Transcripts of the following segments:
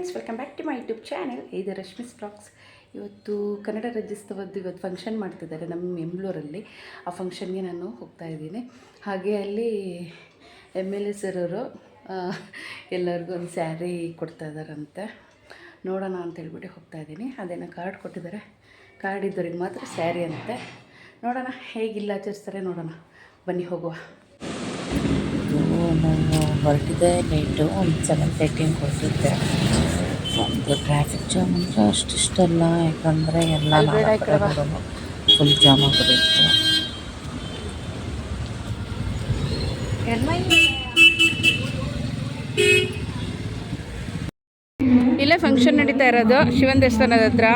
Friends, welcome back to my YouTube channel. ಇದು Rashmi's blogs. ಇವತ್ತು ಕನ್ನಡ ರಾಜ್ಯೋತ್ಸವದ್ದು ಇವತ್ತು ಫಂಕ್ಷನ್ ಮಾಡ್ತಿದ್ದಾರೆ ನಮ್ಮ ಮೆಂಗಳೂರಲ್ಲಿ. ಆ ಫಂಕ್ಷನ್ಗೆ ನಾನು ಹೋಗ್ತಾ ಇದ್ದೀನಿ. ಹಾಗೆ ಅಲ್ಲಿ MLA ಸರ್ ಅವರು ಎಲ್ಲರಿಗೂ ಒಂದು ಸ್ಯಾರಿ ಕೊಡ್ತಾ ಇದ್ದಾರಂತೆ. ನೋಡೋಣ ಅಂತೇಳ್ಬಿಟ್ಟು ಹೋಗ್ತಾ ಇದ್ದೀನಿ. ಅದೇನೋ ಕಾರ್ಡ್ ಕೊಟ್ಟಿದ್ದಾರೆ, ಕಾರ್ಡ್ ಇದ್ದವ್ರಿಗೆ ಮಾತ್ರ ಸ್ಯಾರಿ ಅಂತೆ. ನೋಡೋಣ ಹೇಗಿಲ್ಲ ಆಚರಿಸ್ತಾರೆ, ನೋಡೋಣ ಬನ್ನಿ ಹೋಗುವ. ನಾನು ಹೊರಟಿದ್ದೆ ನೈಟು ಒಂದು 7:30 ಹೊರಟಿದ್ದೆ. ಒಂದು ಟ್ರಾಫಿಕ್ ಜಾಮ್ ಅಂದರೆ ಅಷ್ಟಿಷ್ಟಲ್ಲ, ಯಾಕಂದರೆ ಎಲ್ಲ ಫುಲ್ ಜಾಮ್ ಆಗಿರುತ್ತೆ. ಇಲ್ಲೇ ಫಂಕ್ಷನ್ ನಡೀತಾ ಇರೋದು ಶಿವನ ದೇವಸ್ಥಾನದ ಹತ್ರ.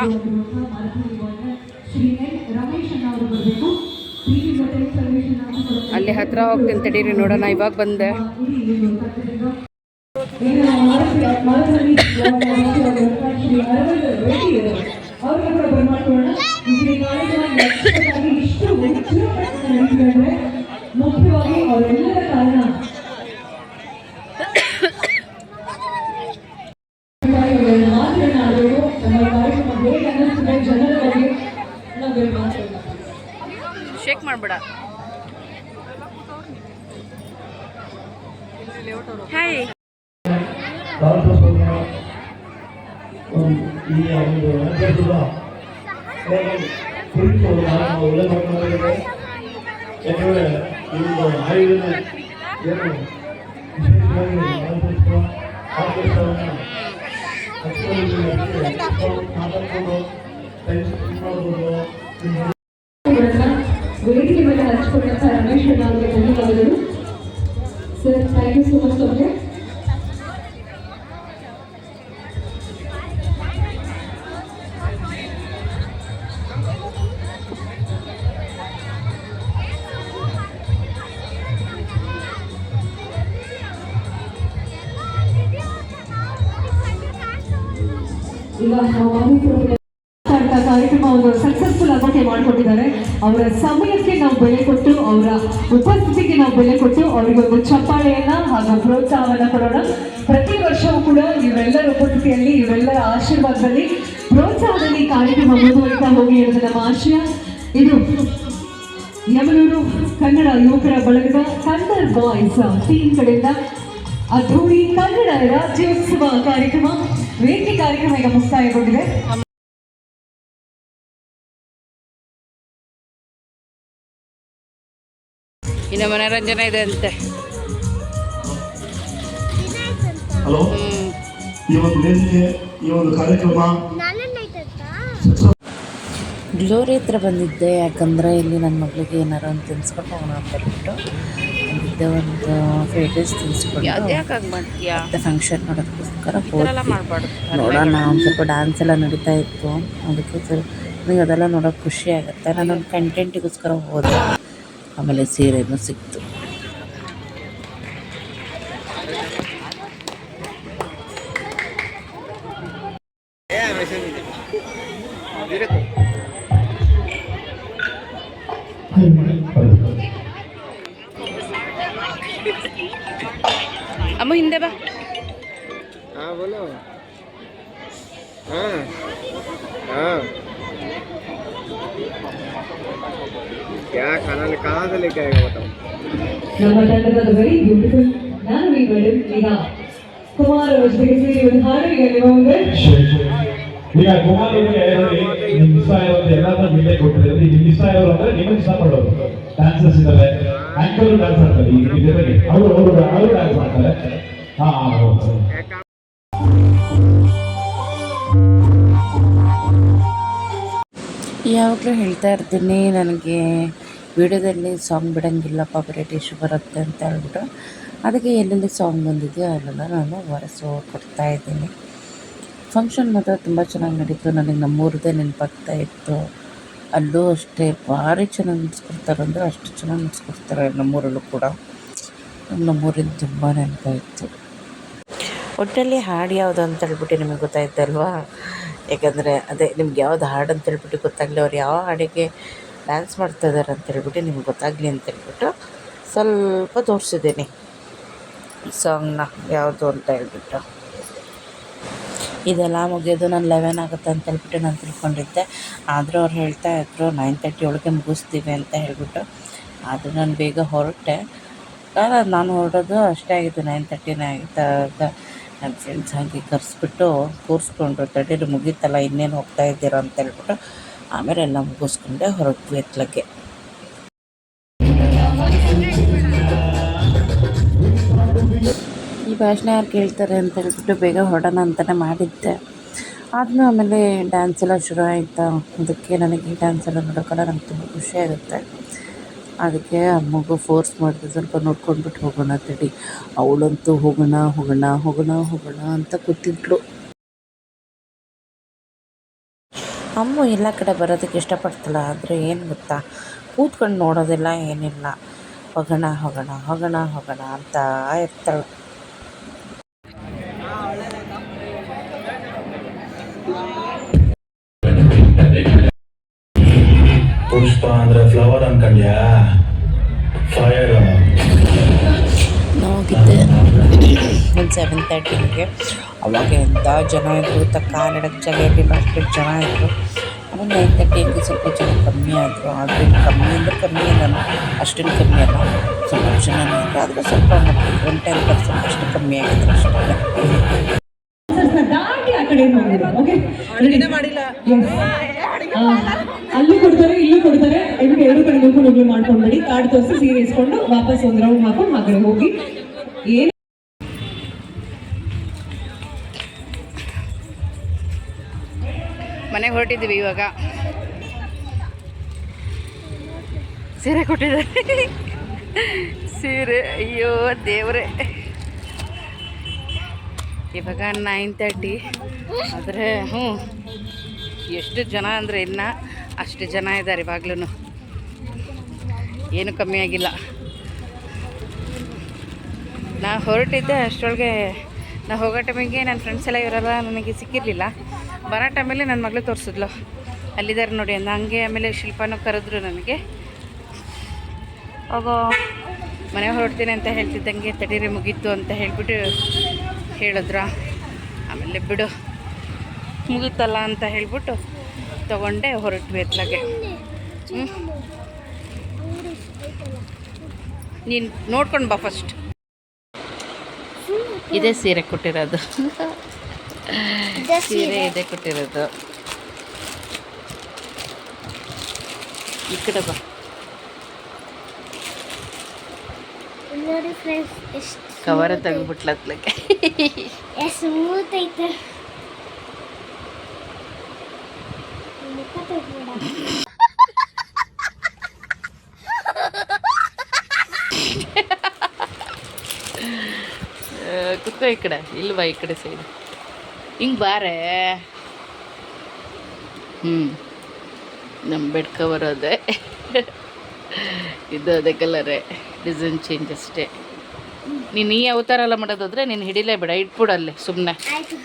ಅಲ್ಲಿ ಹತ್ರ ಹೋಗ್ತೀನಿ ತಡೀರಿ, ನೋಡೋಣ. ಇವಾಗ ಬಂದೆ. ಶೇಕ್ ಮಾಡಬೇಡ. ಹಾಯ್. ವೇದಿಕೆ ಮೇಲೆ ಹಂಚಿಕೊಂಡಂಥ ರಮೇಶ್ ಅವರಿಗೆ ಧನ್ಯವಾದಗಳು sir. Thank you so much ಅವ್ರಿಗೆ. ಈಗ ಕಾರ್ಯಕ್ರಮ ಒಂದು ಸಕ್ಸಸ್ಫುಲ್ ಆಗೋಕೆ ಮಾಡಿಕೊಟ್ಟಿದ್ದಾರೆ. ಅವರ ಸಮಯಕ್ಕೆ ನಾವು ಬೆಲೆ ಕೊಟ್ಟು, ಅವರ ಉಪಸ್ಥಿತಿಗೆ ನಾವು ಬೆಲೆ ಕೊಟ್ಟು ಅವರಿಗೆ ಒಂದು ಚಪ್ಪಾಳೆಯನ್ನ ಹಾಗೂ ಪ್ರೋತ್ಸಾಹವನ್ನ ಕೊಡೋಣ. ಪ್ರತಿ ವರ್ಷವೂ ಕೂಡ ಇವರೆಲ್ಲರ ಉಪಸ್ಥಿತಿಯಲ್ಲಿ, ಇವರೆಲ್ಲರ ಆಶೀರ್ವಾದದಲ್ಲಿ, ಪ್ರೋತ್ಸಾಹದಲ್ಲಿ ಕಾರ್ಯಕ್ರಮ ಮುಂದುವರಿತಾ ಹೋಗಿ ಇರೋದು ನಮ್ಮ ಆಶಯ. ಇದು ಯಮನೂರು ಕನ್ನಡ ಯುವಕರ ಬಳಗದ ಥಂಡರ್ ಬಾಯ್ಸ್ ಟೀಮ್ ಕಡೆಯಿಂದ ಅದ್ಧೂರಿ ಕನ್ನಡ ರಾಜ್ಯೋತ್ಸವ ಕಾರ್ಯಕ್ರಮ, ವೇದಿಕೆ ಕಾರ್ಯಕ್ರಮ ಈಗ ಮುಕ್ತಾಯಗೊಂಡಿದೆ. ಇನ್ನು ಮನೋರಂಜನೆ ಇದೆ ಅಂತೆ. ಹಲೋ, ಈ ಒಂದು ವೇದಿಕೆ, ಈ ಒಂದು ಕಾರ್ಯಕ್ರಮ ಗ್ಲೋರಿ ಹತ್ರ ಬಂದಿದ್ದೆ. ಯಾಕಂದರೆ ಇಲ್ಲಿ ನನ್ನ ಮಗಳಿಗೆ ಏನಾರು ಒಂದು ತಿನ್ಸ್ಕೊಂಡು ಹೋಗೋಣ ಅಂತ ಹೇಳ್ಬಿಟ್ಟು ಬಂದಿದ್ದೆ. ಒಂದು ಫ್ರೈಡ್ ರೈಸ್ ತಿನ್ಸ್ಕೊಂಡು ಮತ್ತೆ ಫಂಕ್ಷನ್ ನೋಡೋದಕ್ಕೋಸ್ಕರ ಹೋಗಿ ನೋಡೋಣ. ಒಂದು ಸ್ವಲ್ಪ ಡ್ಯಾನ್ಸ್ ಎಲ್ಲ ನಡೀತಾ ಇತ್ತು, ಅದಕ್ಕೆ ಸರ್ ನನಗೆ ಅದೆಲ್ಲ ನೋಡೋಕೆ ಖುಷಿ ಆಗುತ್ತೆ. ನಾನೊಂದು ಕಂಟೆಂಟಿಗೋಸ್ಕರ ಹೋದೆ. ಆಮೇಲೆ ಸೀರೆನೂ ಸಿಕ್ತು. ಅಮ್ಮ ಹಿಂದೆ ಬಾ. क्या खाना कहाँ से लेके आएगा बताओ. ನಮ್ಮ ತಂಡದ ವೆರಿ ಬ್ಯೂಟಿಫುಲ್ ನಾನವಿ ಮೇಡಮ್ ಈಗ ಕುಮಾರ್ ಅವರು ಸೇರಿ ಒಂದು ಹಾಡಿಗೆ ನಿಮಗೆ ಈಗ ಕುಮಾರ್ ಅವರಿಗೆ ನಿಮ್ಮ ಇಷ್ಟ ಇರೋದು ಎಲ್ಲಾದ್ರೂ ಮೇಲೆ ಕೊಟ್ಟಿದ್ರೆ ನಿಮ್ಮ ಇಷ್ಟ ಇರೋರು ಅಂದ್ರೆ ನಿಮಗೆ ಇಷ್ಟ ಪಡೋರು ಡ್ಯಾನ್ಸರ್ಸ್ ಇದ್ದಾರೆ, ಆಂಕರ್ ಡ್ಯಾನ್ಸ್ ಮಾಡ್ತಾರೆ. ಈಗ ಇದರಲ್ಲಿ ಅವರು ಡ್ಯಾನ್ಸ್ ಮಾಡ್ತಾರೆ. ಯಾವಾಗಲೂ ಹೇಳ್ತಾ ಇರ್ತೀನಿ, ನನಗೆ ವಿಡಿಯೋದಲ್ಲಿ ಸಾಂಗ್ ಬಿಡೋಂಗಿಲ್ಲ, ಕಾಪಿರೈಟ್ ಇಶ್ಯೂ ಬರುತ್ತೆ ಅಂತ ಹೇಳ್ಬಿಟ್ಟು. ಅದಕ್ಕೆ ಎಲ್ಲೆಲ್ಲಿ ಸಾಂಗ್ ಬಂದಿದೆಯೋ ಅಲ್ಲೆಲ್ಲ ನಾನು ವಾಯ್ಸ್ ಓವರ್ ಕೊಡ್ತಾಯಿದ್ದೀನಿ. ಫಂಕ್ಷನ್ ಮಾತ್ರ ತುಂಬ ಚೆನ್ನಾಗಿ ನಡೀತು. ನನಗೆ ನಮ್ಮೂರದೇ ನೆನಪಾಗ್ತಾ ಇತ್ತು. ಅಲ್ಲೂ ಅಷ್ಟೇ ಭಾರಿ ಚೆನ್ನಾಗಿ ಮುಗಿಸ್ಕೊಡ್ತಾರೆ, ಅಂದರೆ ಅಷ್ಟು ಚೆನ್ನಾಗಿ ಮುಗಿಸ್ಕೊಡ್ತಾರೆ. ನಮ್ಮೂರಲ್ಲೂ ಕೂಡ ನಮ್ಮೂರಿಂದ ತುಂಬ ನೆನಪಾಯಿತು. ಒಟ್ಟಲ್ಲಿ ಹಾಡು ಯಾವುದು ಅಂತ ಹೇಳ್ಬಿಟ್ಟು ನಿಮಗೆ ಗೊತ್ತಾಯ್ತಲ್ವಾ? ಯಾಕಂದರೆ ಅದೇ ನಿಮ್ಗೆ ಯಾವ್ದು ಹಾಡು ಅಂತೇಳ್ಬಿಟ್ಟು ಗೊತ್ತಾಗಲಿ, ಅವ್ರು ಯಾವ ಹಾಡಿಗೆ ಡ್ಯಾನ್ಸ್ ಮಾಡ್ತಾಯಿದ್ದಾರೆ ಅಂತೇಳ್ಬಿಟ್ಟು ನಿಮ್ಗೆ ಗೊತ್ತಾಗಲಿ ಅಂತೇಳ್ಬಿಟ್ಟು ಸ್ವಲ್ಪ ತೋರಿಸಿದ್ದೀನಿ ಸಾಂಗ್ನ ಯಾವುದು ಅಂತ ಹೇಳ್ಬಿಟ್ಟು. ಇದೆಲ್ಲ ಮುಗಿಯೋದು ನಾನು 11 ಆಗುತ್ತೆ ಅಂತ ಹೇಳ್ಬಿಟ್ಟು ನಾನು ತಿಳ್ಕೊಂಡಿದ್ದೆ. ಆದರೂ ಅವ್ರು ಹೇಳ್ತಾಯಿದ್ರು 9:30 ಒಳಗೆ ಮುಗಿಸ್ತೀವಿ ಅಂತ ಹೇಳಿಬಿಟ್ಟು. ಆದರೂ ನಾನು ಬೇಗ ಹೊರಟೆ. ನಾನು ಹೊರಡೋದು ಅಷ್ಟೇ ಆಗಿತ್ತು, 9:30ನೇ ಆಗಿತ್ತು. ನನ್ನ ಫ್ರೆಂಡ್ಸ್ ಹಾಗೆ ಕರೆಸ್ಬಿಟ್ಟು ಕೂರಿಸ್ಕೊಂಡ್ರು, ತಡೀರಿ ಮುಗೀತಲ್ಲ ಇನ್ನೇನು ಹೋಗ್ತಾ ಇದ್ದೀರಾ ಅಂತ ಹೇಳ್ಬಿಟ್ಟು. ಆಮೇಲೆ ಎಲ್ಲ ಮುಗಿಸ್ಕೊಂಡೆ ಹೊರಟ್ವಿ ಎತ್ಲಕ್ಕೆ. ಈ ಭಾಷಣ ಯಾರು ಕೇಳ್ತಾರೆ ಅಂತ ಹೇಳ್ಬಿಟ್ಟು ಬೇಗ ಹೊರಡೋಣ ಅಂತಲೇ ಮಾಡಿದ್ದೆ. ಆದ್ರೂ ಆಮೇಲೆ ಡ್ಯಾನ್ಸ್ ಎಲ್ಲ ಶುರು ಆಯಿತಾ, ಅದಕ್ಕೆ ನನಗೆ ಈ ಡ್ಯಾನ್ಸ್ ಎಲ್ಲ ನೋಡೋಕ್ಕಲ್ಲ ನಂಗೆ ತುಂಬ ಖುಷಿಯಾಗುತ್ತೆ. ಅದಕ್ಕೆ ಅಮ್ಮಗೂ ಫೋರ್ಸ್ ಮಾಡಿದೆ, ಸ್ವಲ್ಪ ನೋಡ್ಕೊಂಡ್ಬಿಟ್ಟು ಹೋಗೋಣ ತಡಿ. ಅವಳಂತೂ ಹೋಗೋಣ ಹೋಗೋಣ ಹೋಗೋಣ ಹೋಗೋಣ ಅಂತ ಕೂತಿದ್ಳು. ಅಮ್ಮ ಎಲ್ಲ ಕಡೆ ಬರೋದಕ್ಕೆ ಇಷ್ಟಪಡ್ತಾಳೆ, ಆದರೆ ಏನು ಗೊತ್ತಾ, ಕೂತ್ಕೊಂಡು ನೋಡೋದಿಲ್ಲ ಏನಿಲ್ಲ, ಹೋಗೋಣ ಹೋಗೋಣ ಹೋಗೋಣ ಹೋಗೋಣ ಅಂತ ಇರ್ತಾಳೆ. ಪುಷ್ಪ ಅಂದ್ರೆ ಫ್ಲವರ್ ಅನ್ಕಂಡ್ಯಾ? ಫೈರ್ ಹೋಗಿದ್ದೆ ಒಂದು 7:30ಗೆ. ಅವಾಗ ಎಂಥ ಜನ ಇದ್ದರು, ಕಾಲಿಡಕ್ಕೆ ಜಾಗ ಇರಲಿಲ್ಲ, ಅಷ್ಟು ಜನ ಇದ್ದರು. ಆಮೇಲೆ 9:30ಗೆ ಸ್ವಲ್ಪ ಜನ ಕಮ್ಮಿ ಆದರು. ಆದರೆ ಕಮ್ಮಿ ಅಂದರೆ ಕಮ್ಮಿ ಅಲ್ಲ, ಅಷ್ಟೇನು ಕಮ್ಮಿ ಅಲ್ಲ, ಸ್ವಲ್ಪ ಜನನೇ ಇದ್ದರು. ಆದರೆ ಸ್ವಲ್ಪ ಒಂದು 10% ಅಷ್ಟು ಕಮ್ಮಿ ಆಗಿದ್ರು ಅಷ್ಟೇ. ದಾಟಿ ಆ ಕಡೆ ಹೋಗಿದ್ರು. ಓಕೆ, ಮಾಡಿಲ್ಲ. ಅಲ್ಲೂ ಕೊಡ್ತಾರೆ, ಇಲ್ಲೂ ಕೊಡ್ತಾರೆ. ಇದಕ್ಕೆ ಎರಡು ಕಡೆ ಹೋಗಿ ಮಾಡ್ಕೊಂಡ್ಬಿಡಿ. ಕಾರ್ಡ್ ತೋರಿಸಿ ಸೀರೆ ಇಸ್ಕೊಂಡು ವಾಪಸ್ ಒಂದು ರೌಂಡ್ ಹಾಕೊಂಡು ಆ ಕಡೆ ಹೋಗಿ. ಏನು ಮನೆಗೆ ಹೊರಟಿದ್ದೀವಿ ಇವಾಗ. ಸೀರೆ ಕೊಟ್ಟಿದ್ದಾರೆ, ಸೀರೆ. ಅಯ್ಯೋ ದೇವರೇ, ಇವಾಗ 9:30. ಆದರೆ ಎಷ್ಟು ಜನ ಅಂದರೆ ಇನ್ನು ಅಷ್ಟು ಜನ ಇದ್ದಾರೆ ಇವಾಗ್ಲೂ, ಏನು ಕಮ್ಮಿ ಆಗಿಲ್ಲ. ನಾ ಹೊರಟಿದ್ದೆ ಅಷ್ಟರೊಳಗೆ, ನಾ ಹೋಗೋ ಟೈಮಿಗೆ ನನ್ನ ಫ್ರೆಂಡ್ಸ್ ಎಲ್ಲ ಇವರೆಲ್ಲ ನನಗೆ ಸಿಕ್ಕಿರಲಿಲ್ಲ. ಬರೋ ಟೈಮಲ್ಲಿ ನನ್ನ ಮಗಳು ತೋರಿಸಿದ್ಲು, ಅಲ್ಲಿದ್ದಾರೆ ನೋಡಿ ಅಂದ. ಹಂಗೆ ಆಮೇಲೆ ಶಿಲ್ಪಾನು ಕರೆದ್ರು ನನಗೆ. ಹೋಗೋ ಮನೆ ಹೊರಡ್ತೀನಿ ಅಂತ ಹೇಳ್ತಿದ್ದಂಗೆ ತಡೀರಿ ಮುಗೀತು ಅಂತ ಹೇಳಿಬಿಟ್ಟು ಹೇಳಿದ್ರ. ಆಮೇಲೆ ಬಿಡು ಮುಗೀತಲ್ಲ ಅಂತ ಹೇಳ್ಬಿಟ್ಟು ತೊಗೊಂಡೆ ಹೊರಟ್ವಿ ಎತ್ಲಾಗೆ. ನೀನು ನೋಡ್ಕೊಂಡು ಬಾ ಫಸ್ಟ್. ಇದೇ ಸೀರೆ ಕೊಟ್ಟಿರೋದು, ಸೀರೆ ಇದೇ ಕೊಟ್ಟಿರೋದು. ಈ ಕಡೆ ಬಾ. ನೋಡಿ ಫ್ರೆಂಡ್ಸ್, ಎಷ್ಟು ಕವರ ತೆಗೆದ್ಬಿಟ್ಲತ್ಲಕ್ಕೆ. ಸ್ಮೂತ್ ಐತೆ. ಮುಖ ತೆಗ್ದ್ಬಿಡ. ಕುತ್ಕೋ ಈ ಕಡೆ, ಇಲ್ವಾ ಈ ಕಡೆ ಸೈಡ್ ಹಿಂಗೆ ಬಾರೆ. ನಮ್ಮ ಬೆಡ್ ಕವರ್ ಅದೇ, ಇದು ಅದೇ ಕಲರೇ, ಡಿಸೈನ್ ಚೇಂಜ್ ಅಷ್ಟೇ. ನೀನು ಈ ಅವತಾರ ಎಲ್ಲ ಮಾಡೋದಾದ್ರೆ ನೀನು ಹಿಡಿಲೇ ಬೇಡ, ಇಟ್ಬಿಡಲ್ಲೇ ಸುಮ್ಮನೆ. ಆಯ್ತು.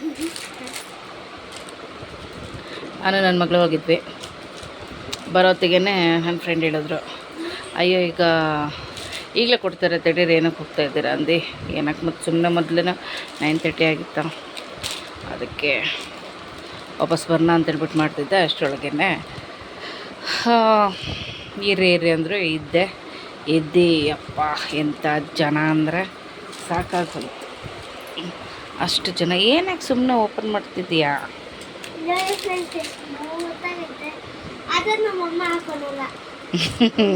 ನಾನು ನನ್ನ ಮಗಳು ಹೋಗಿದ್ವಿ. ಬರೋತ್ತಿಗೆ ನನ್ನ ಫ್ರೆಂಡ್ ಹೇಳಿದ್ರು, ಅಯ್ಯೋ ಈಗಲೇ ಕೊಡ್ತಾರೆ ತಡೀರಿ, ಏನಕ್ಕೆ ಹೋಗ್ತಾ ಇದ್ದೀರಾ ಅಂದು. ಏನಕ್ಕೆ ಮತ್ತು ಸುಮ್ಮನೆ ಮೊದಲೇ 9:30 ಆಗಿತ್ತು, ಅದಕ್ಕೆ ವಾಪಸ್ ಬರೋಣ ಅಂತೇಳ್ಬಿಟ್ಟು ಮಾಡ್ತಿದ್ದೆ. ಅಷ್ಟರೊಳಗೇ ಇರ್ರಿ ಅಂದರು. ಇದ್ದೆ ಅಪ್ಪ ಎಂಥ ಜನ ಅಂದರೆ ಸಾಕಾಗೋಯ್ತು. ಅಷ್ಟು ಜನ ಏನಕ್ಕೆ ಸುಮ್ಮನೆ ಓಪನ್ ಮಾಡ್ತಿದ್ದೀಯಾ? ನೋಡಿ ಫ್ರೆಂಡ್ಸ್, ಸ್ಮೂತಾಗೈತೆ. ಆದರೆ ನಮ್ಮಮ್ಮ ಹಾಕೊಳ್ಳಲ್ಲ,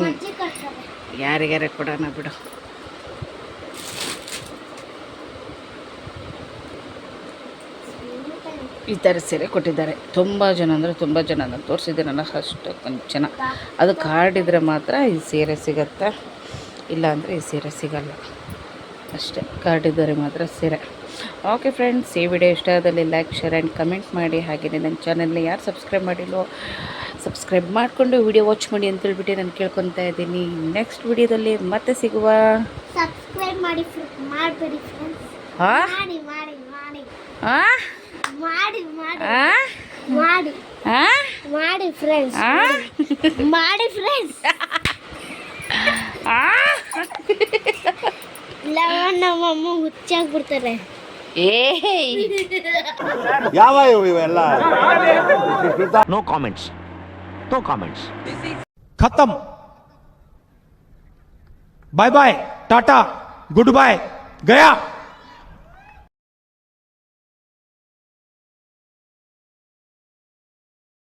ಮಜ್ಜಿ ಕೊಡ್ತಾರೆ. ಯಾರಿಗಾರ ಕೊಡೋಣ ಬಿಡು. ಈ ಥರ ಸೀರೆ ಕೊಟ್ಟಿದ್ದಾರೆ. ತುಂಬ ಜನ ಅಂದರೆ ತುಂಬ ಜನ, ನಾನು ತೋರಿಸಿದ್ದೀನಲ್ಲ ಅಷ್ಟು ಕೊಂಚ ಜನ. ಅದು ಕಾರ್ಡ್ ಇದ್ದರೆ ಮಾತ್ರ ಈ ಸೀರೆ ಸಿಗತ್ತೆ, ಇಲ್ಲಾಂದರೆ ಈ ಸೀರೆ ಸಿಗಲ್ಲ ಅಷ್ಟೇ. ಕಾರ್ಡ್ ಇದ್ದರೆ ಮಾತ್ರ ಸೀರೆ. ಓಕೆ ಫ್ರೆಂಡ್ಸ್, ಈ ವಿಡಿಯೋ ಇಷ್ಟ ಆದಲ್ಲಿ ಲೈಕ್, ಶೇರ್ ಆ್ಯಂಡ್ ಕಮೆಂಟ್ ಮಾಡಿ. ಹಾಗೆಯೇ ನನ್ನ ಚಾನಲ್ನ ಯಾರು ಸಬ್ಸ್ಕ್ರೈಬ್ ಮಾಡಿಲ್ವೋ ಸಬ್ಸ್ಕ್ರೈಬ್ ಮಾಡಿಕೊಂಡು ವಿಡಿಯೋ ವಾಚ್ ಮಾಡಿ ಅಂತೇಳ್ಬಿಟ್ಟು ನಾನು ಕೇಳ್ಕೊತಾ ಇದ್ದೀನಿ. ನೆಕ್ಸ್ಟ್ ವಿಡಿಯೋದಲ್ಲಿ ಮತ್ತೆ ಸಿಗುವ. ಸಬ್ಸ್ಕ್ರೈಬ್ ಮಾಡಬೇಡಿ ಫ್ರೆಂಡ್ಸ್. ಮಾಡಿ ಮಾಡಿ ಮಾಡಿ ಮಾಡಿ ಮಾಡಿ ಮಾಡಿ ಫ್ರೆಂಡ್ಸ್, ಮಾಡಿ ಫ್ರೆಂಡ್ಸ್. ನಮ್ಮಮ್ಮ ಹುಚ್ಚಾಗ್ಬಿಡ್ತಾರೆ. ಏಯ್ ಯಾವ ಇವೆಲ್ಲ No comments. No comments. खत्म. Bye bye, tata, goodbye, गया.